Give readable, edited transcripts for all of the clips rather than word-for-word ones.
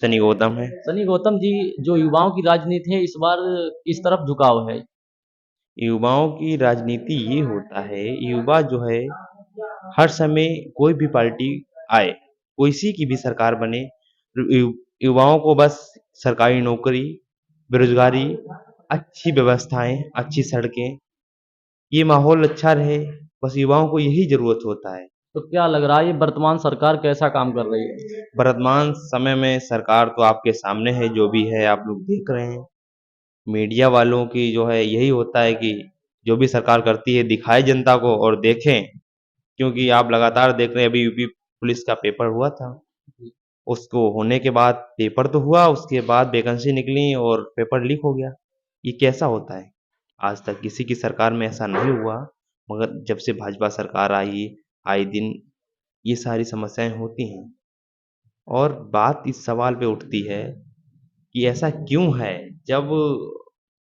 सनी गौतम है। सनी गौतम जी, जो युवाओं की राजनीति है इस बार किस तरफ झुकाव है? युवाओं की राजनीति ये होता है, युवा जो है हर समय कोई भी पार्टी आए, कोई सी की भी सरकार बने, युवाओं को बस सरकारी नौकरी, बेरोजगारी, अच्छी व्यवस्थाएं, अच्छी सड़कें, ये माहौल अच्छा रहे, बस युवाओं को यही जरूरत होता है। तो क्या लग रहा है ये वर्तमान सरकार कैसा काम कर रही है? वर्तमान समय में सरकार तो आपके सामने है, जो भी है आप लोग देख रहे हैं। मीडिया वालों की जो है यही होता है कि जो भी सरकार करती है दिखाए जनता को और देखें, क्योंकि आप लगातार देख रहे हैं, अभी यूपी पुलिस का पेपर हुआ था, उसको होने के बाद पेपर तो हुआ, उसके बाद वैकेंसी निकली और पेपर लीक हो गया। ये कैसा होता है? आज तक किसी की सरकार में ऐसा नहीं हुआ, मगर जब से भाजपा सरकार आई, आए दिन ये सारी समस्याएं होती हैं। और बात इस सवाल पे उठती है कि ऐसा क्यों है? जब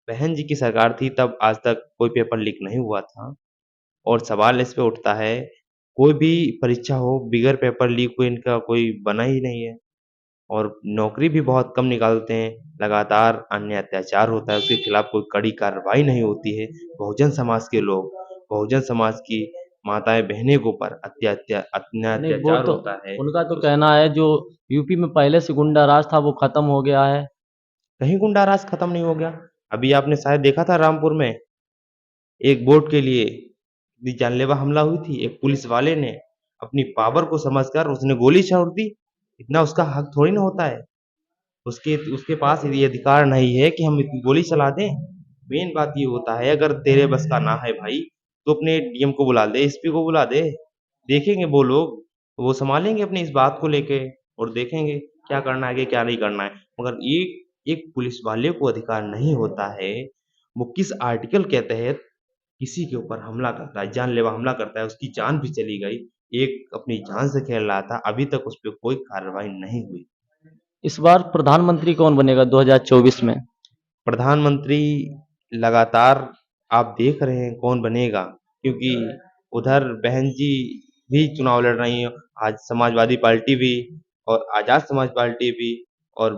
बहन जी की सरकार थी तब आज तक कोई पेपर लीक नहीं हुआ था, और सवाल इस पे उठता है, कोई भी परीक्षा हो बिगैर पेपर लीक हुए इनका कोई बना ही नहीं है। और नौकरी भी बहुत कम निकालते हैं, लगातार अन्य अत्याचार होता है, उसके खिलाफ कोई कड़ी कार्रवाई नहीं होती है। बहुजन समाज के लोग, बहुजन समाज की माताएं बहनें के ऊपर अन्य नहीं, वो अत्याचार तो होता है। उनका तो उस कहना है जो यूपी में पहले से गुंडा राज था वो खत्म हो गया है। कहीं गुंडा राज खत्म नहीं हो गया। अभी आपने शायद देखा था रामपुर में एक वोट के लिए इतनी जानलेवा हमला हुई थी, एक पुलिस वाले ने अपनी पावर को समझकर उसने गोली छोड़ दी। इतना उसका हक थोड़ी ना होता है, उसके उसके पास ये अधिकार नहीं है कि हम इतनी गोली चला दें। मेन बात ये होता है, अगर तेरे बस का ना है भाई, तो अपने डीएम को बुला दे, एसपी को बुला दे, देखेंगे वो लोग, वो संभालेंगे अपनी इस बात को लेके, और देखेंगे क्या करना है आगे क्या नहीं करना है। मगर एक एक पुलिस वाले को अधिकार नहीं होता है, वो किस आर्टिकल के तहत किसी के ऊपर हमला करता है, जानलेवा हमला करता है, उसकी जान भी चली गई, एक अपनी जान से खेल रहा था, अभी तक उस पर कोई कार्रवाई नहीं हुई। इस बार प्रधानमंत्री कौन बनेगा 2024 में? प्रधानमंत्री लगातार आप देख रहे हैं कौन बनेगा, क्योंकि उधर बहन जी भी चुनाव लड़ रही हैं, आज समाजवादी पार्टी भी, और आजाद समाज पार्टी भी, और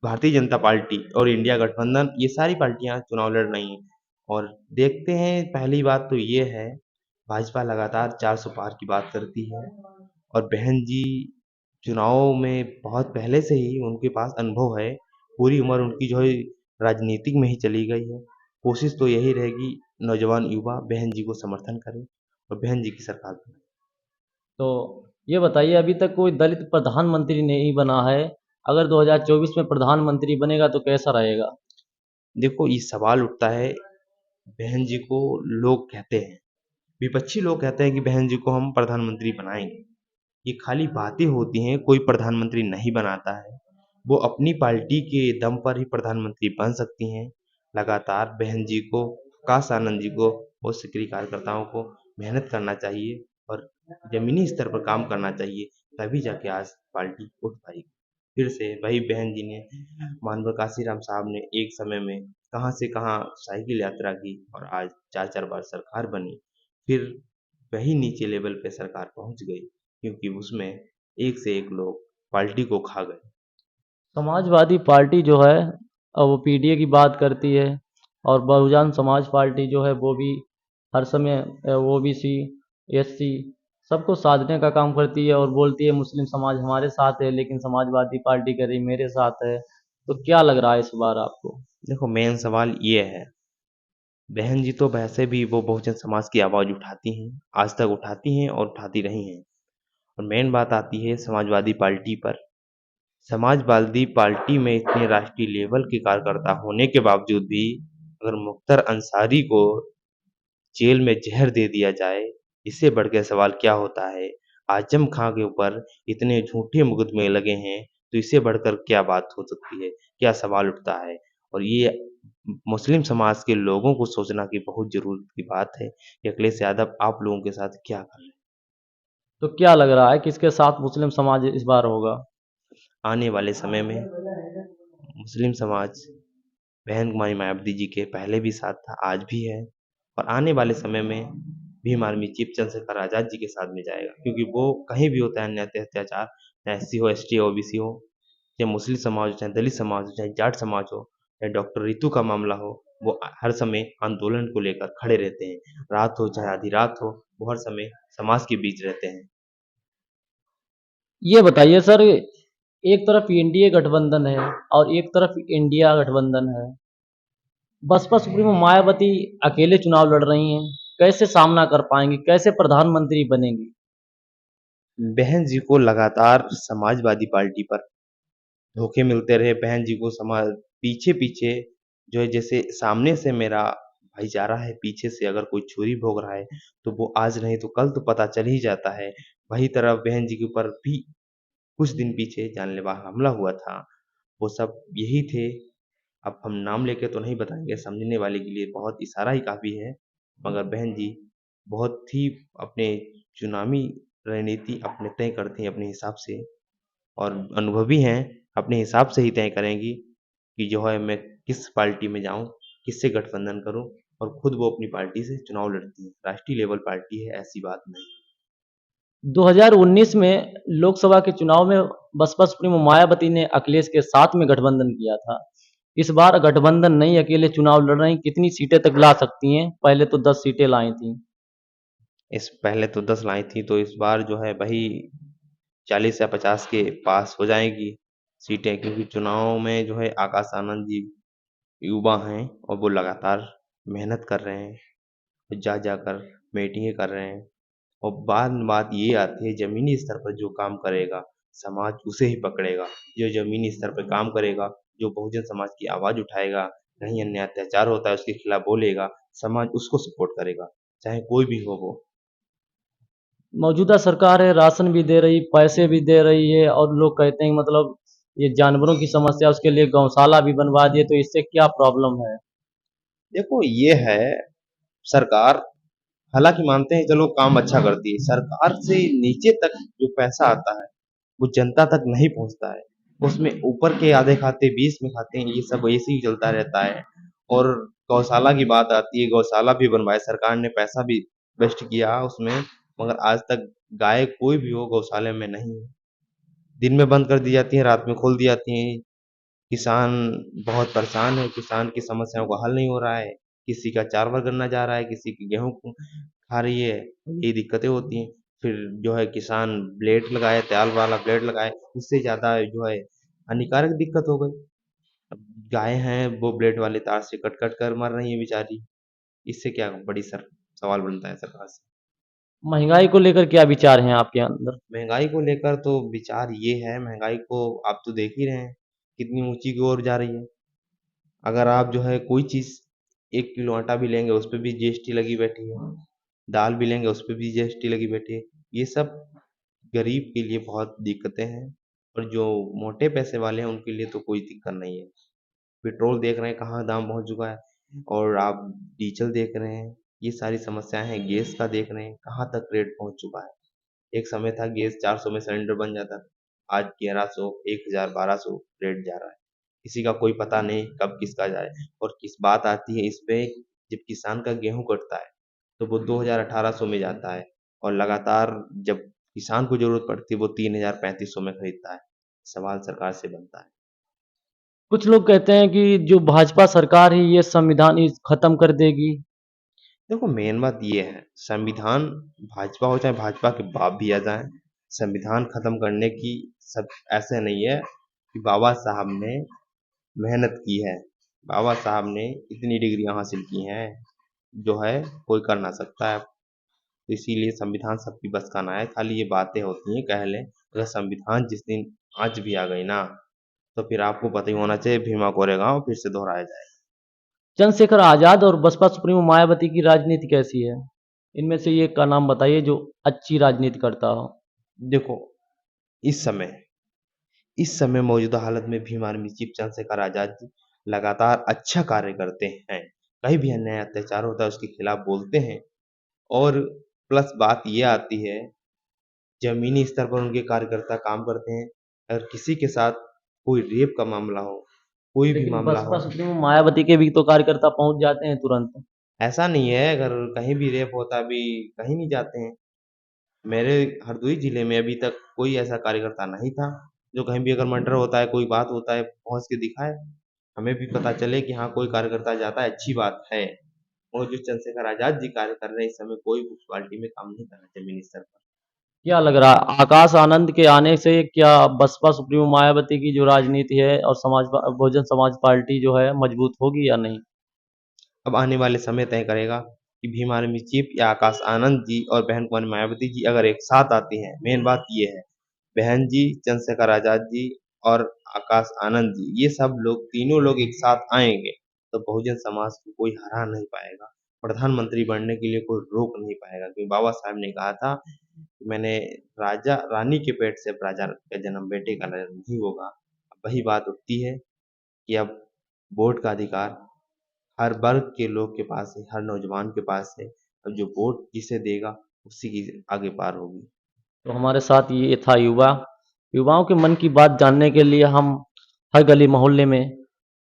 भारतीय जनता पार्टी और इंडिया गठबंधन, ये सारी पार्टियां चुनाव लड़ रही हैं। और देखते हैं, पहली बात तो ये है, भाजपा लगातार 400 पार की बात करती है, और बहन जी चुनाव में बहुत पहले से ही उनके पास अनुभव है, पूरी उम्र उनकी जो है राजनीतिक में ही चली गई है। कोशिश तो यही रहेगी, नौजवान युवा बहन जी को समर्थन करें और बहन जी की सरकार बनाए। तो ये बताइए, अभी तक कोई दलित प्रधानमंत्री नहीं बना है। अगर 2024 में प्रधानमंत्री बनेगा तो कैसा रहेगा? देखो ये सवाल उठता है, बहन जी को लोग कहते हैं, विपक्षी लोग कहते हैं कि बहन जी को हम प्रधानमंत्री बनाएंगे। ये खाली बातें होती हैं, कोई प्रधानमंत्री नहीं बनाता है। वो अपनी पार्टी के दम पर ही प्रधानमंत्री बन सकती हैं। लगातार बहन जी को, प्रकाश आनंद जी को और सक्रिय कार्यकर्ताओं को मेहनत करना चाहिए और जमीनी स्तर पर काम करना चाहिए, तभी जाके आज पार्टी उठ पाएगी। फिर से वही बहन जी ने, मानव काशीराम साहब ने एक समय में कहाँ से कहाँ साइकिल यात्रा की और आज 4-4 बार सरकार बनी। फिर वही नीचे लेवल पे सरकार पहुंच गई, क्योंकि उसमें एक से एक लोग पार्टी को खा गए। समाजवादी पार्टी जो है वो पीडीए की बात करती है, और बहुजन समाज पार्टी जो है वो भी हर समय ओबीसी, एससी सबको साधने का काम करती है और बोलती है मुस्लिम समाज हमारे साथ है, लेकिन समाजवादी पार्टी कह रही मेरे साथ है। तो क्या लग रहा है इस बार आपको? देखो मेन सवाल ये है, बहन जी तो वैसे भी वो बहुजन समाज की आवाज उठाती हैं, आज तक उठाती हैं और उठाती रही हैं। और मेन बात आती है समाजवादी पार्टी पर। समाजवादी पार्टी में इतने राष्ट्रीय लेवल के कार्यकर्ता होने के बावजूद भी अगर मुख्तार अंसारी को जेल में जहर दे दिया जाए, इससे बढ़ के सवाल क्या होता है? आजम खां के ऊपर इतने झूठे मुकदमे लगे हैं, तो इससे बढ़कर क्या बात हो सकती है? क्या सवाल उठता है? और ये मुस्लिम समाज के लोगों को सोचना की बहुत ज़रूरत की बात है कि अखिलेश यादव आप लोगों के साथ क्या कर रहे हैं? तो क्या लग रहा है किसके साथ मुस्लिम समाज इस बार होगा? आने वाले समय में मुस्लिम समाज बहन कुमारी मायावती जी के पहले भी साथ था, आज भी है, और आने वाले समय में भीम आर्मी चीफ चंद्रशेखर आजाद जी के साथ में जाएगा, क्योंकि वो कहीं भी होता है अन्य अत्याचार, चाहे एससी हो, एसटी हो, ओबीसी हो, चाहे मुस्लिम समाज हो, चाहे दलित समाज हो, चाहे जाट समाज हो, चाहे डॉक्टर रितु का मामला हो, वो हर समय आंदोलन को लेकर खड़े रहते हैं। रात हो चाहे आधी रात हो, वो हर समय समाज के बीच रहते हैं। ये बताइए सर, एक तरफ एनडीए गठबंधन है और एक तरफ इंडिया गठबंधन है। बसपा सुप्रीमो मायावती अकेले चुनाव लड़ रही हैं। कैसे सामना कर पाएंगी? कैसे प्रधानमंत्री बनेंगी? बहन जी को लगातार समाजवादी पार्टी पर धोखे मिलते रहे। बहन जी को समाज पीछे-पीछे जो है, जैसे सामने से मेरा भाई जा रहा है, पीछे से अगर कोई छुरी भोग रहा है, तो वो आज नहीं तो कल तो पता चल ही जाता है। वही तरह बहन जी के ऊपर भी कुछ दिन पीछे जानलेवा हमला हुआ था। वो सब यही थे। अब हम नाम लेके तो नहीं बताएँगे, समझने वाले के लिए बहुत इशारा ही काफ़ी है। मगर बहन जी बहुत ही अपने चुनावी रणनीति अपने तय करती हैं अपने हिसाब से, और अनुभवी हैं, अपने हिसाब से ही तय करेंगी कि जो है मैं किस पार्टी में जाऊँ, किससे गठबंधन करूँ, और खुद वो अपनी पार्टी से चुनाव लड़ती हैं। राष्ट्रीय लेवल पार्टी है, ऐसी बात नहीं। 2019 में लोकसभा के चुनाव में बसपा सुप्रीमो मायावती ने अखिलेश के साथ में गठबंधन किया था। इस बार गठबंधन नहीं, अकेले चुनाव लड़ रही, कितनी सीटें तक ला सकती हैं? पहले तो 10 सीटें लाई थीं। इस पहले तो 10 लाई थी, तो इस बार जो है वही 40 या 50 के पास हो जाएँगी सीटें, क्योंकि चुनाव में जो है आकाश आनंद जी युवा हैं और वो लगातार मेहनत कर रहे हैं, जा जाकर मीटिंगें कर रहे हैं। और बाद में बात ये आती है, ज़मीनी स्तर पर जो काम करेगा, समाज उसे ही पकड़ेगा। जो ज़मीनी स्तर पे काम करेगा, जो बहुजन समाज की आवाज़ उठाएगा, कहीं अन्याय अत्याचार होता है उसके खिलाफ बोलेगा, समाज उसको सपोर्ट करेगा, चाहे कोई भी हो वो। मौजूदा सरकार है, राशन भी दे रही, पैसे भी दे रही है और लोग कहते हैं मतलब ये जानवरों की समस्या, उसके लिए गौशाला भी बनवा दिए, तो इससे क्या प्रॉब्लम है? देखो ये है, सरकार हालाँकि मानते हैं चलो काम अच्छा करती है, सरकार से नीचे तक जो पैसा आता है, वो जनता तक नहीं पहुँचता है। उसमें ऊपर के आधे खाते, बीच में खाते हैं, ये सब ऐसे ही चलता रहता है। और गौशाला की बात आती है, गौशाला भी बनवाए, सरकार ने पैसा भी इन्वेस्ट किया उसमें, मगर आज तक गाय कोई भी हो गौशाले में नहीं है। दिन में बंद कर दी जाती हैं, रात में खोल दी जाती हैं। किसान बहुत परेशान है, किसान की समस्याओं का हल नहीं हो रहा है। किसी का चावल गलना जा रहा है, किसी की गेहूँ खा रही है, ये दिक्कतें होती हैं। फिर जो है किसान ब्लेड लगाए, तेल वाला ब्लेड लगाए, उससे ज़्यादा जो है हानिकारक दिक्कत हो गई। अब गाय हैं, वो ब्लेड वाले तार से कट-कट कर मर रही हैं बेचारी। इससे क्या बड़ी सर सवाल बनता है सरकार से। महँगाई को लेकर क्या विचार हैं आपके अंदर? महँगाई को लेकर तो विचार ये है, महँगाई को आप तो देख ही रहे हैं, कितनी ऊँची की ओर जा रही है। अगर आप जो है कोई चीज़ 1 किलो आटा भी लेंगे, उस पे भी जीएसटी लगी बैठी है। दाल भी लेंगे, उस पे भी जीएसटी लगी बैठी है। ये सब गरीब के लिए बहुत दिक्कतें हैं, और जो मोटे पैसे वाले हैं, उनके लिए तो कोई दिक्कत नहीं है। पेट्रोल देख रहे हैं कहाँ दाम पहुँच चुका है, और आप डीज़ल देख रहे हैं, ये सारी समस्याएँ हैं। गैस का देख रहे हैं, कहाँ तक रेट पहुँच चुका है। एक समय था गैस 400 में सिलेंडर बन जाता था, आज 1100, 1000, 1200 रेट जा रहा है। किसी का कोई पता नहीं कब किसका जाए। और किस बात आती है इस पे, जब किसान का गेहूँ कटता है, तो वो 2000-1800 में जाता है, और लगातार जब किसान को ज़रूरत पड़ती है, वो 3000-3500 में खरीदता है। सवाल सरकार से बनता है। कुछ लोग कहते हैं कि जो भाजपा सरकार है ये संविधान ही खत्म कर देगी। देखो मेन बात ये है, संविधान भाजपा हो चाहे भाजपा के बाप भी आ जाएँ, संविधान खत्म करने की सब ऐसे नहीं है कि बाबा साहब ने मेहनत की है। बाबा साहब ने इतनी डिग्रियाँ हासिल की हैं, जो है कोई कर ना सकता है। तो इसीलिए संविधान सबकी बस का ना है, खाली ये बातें होती हैं, कह लें। अगर संविधान जिस दिन आज भी आ गई ना, तो फिर आपको पता ही होना चाहिए भीमा कोरेगाँव फिर से दोहराया जाएगा। चंद्रशेखर आज़ाद और बसपा सुप्रीमो मायावती की राजनीति कैसी है? इनमें से एक का नाम बताइए जो अच्छी राजनीति करता हो। देखो, इस समय इस समय मौजूदा हालत में भीम आर्मी चीफ चंद्रशेखर आज़ाद जी लगातार अच्छा कार्य करते हैं। कहीं भी अन्याय अत्याचार होता है उसके खिलाफ बोलते हैं, और प्लस बात ये आती है, ज़मीनी स्तर पर उनके कार्यकर्ता काम करते हैं। अगर किसी के साथ कोई रेप का मामला हो, कोई भी लेकिन मामला बसपा हो, सुप्रीमो मायावती के भी तो कार्यकर्ता पहुँच जाते हैं तुरंत। ऐसा नहीं है, अगर कहीं भी रेप होता भी कहीं नहीं जाते हैं। मेरे हरदोई जिले में अभी तक कोई ऐसा कार्यकर्ता नहीं था जो कहीं भी अगर मर्डर होता है, कोई बात होता है, पहुंच के दिखाए, हमें भी पता चले कि हाँ कोई कार्यकर्ता जाता है, अच्छी बात है। और जो चंद्रशेखर आजाद जी कार्य कर रहे हैं इस समय कोई म्यूनसिपालिटी में काम नहीं कर रहा जमीनी स्तर पर। क्या लग रहा है आकाश आनंद के आने से क्या बसपा सुप्रीमो मायावती की जो राजनीति है और बहुजन समाज पार्टी जो है मजबूत होगी या नहीं? अब आने वाले समय तय करेगा कि भीम आर्मी चीफ या आकाश आनंद जी और बहन कुमारी मायावती जी अगर एक साथ आती हैं, मेन बात ये है, बहन जी, चंद्रशेखर आजाद जी और आकाश आनंद जी, ये सब लोग तीनों लोग एक साथ आएंगे तो बहुजन समाज को कोई हरा नहीं पाएगा। प्रधानमंत्री बनने के लिए कोई रोक नहीं पाएगा, क्योंकि बाबा साहब ने कहा था कि मैंने राजा रानी के पेट से राजा का जन्म, बेटे का जन्म नहीं होगा। अब वही बात उठती है कि अब वोट का अधिकार हर वर्ग के लोग के पास है, हर नौजवान के पास है। अब जो वोट जिसे देगा उसी की आगे पार होगी। तो हमारे साथ ये था युवाओं के मन की बात जानने के लिए हम हर गली मोहल्ले में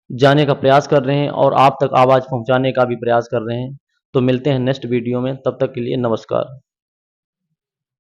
जाने का प्रयास कर रहे हैं और आप तक आवाज़ पहुंचाने का भी प्रयास कर रहे हैं। तो मिलते हैं नेक्स्ट वीडियो में, तब तक के लिए नमस्कार।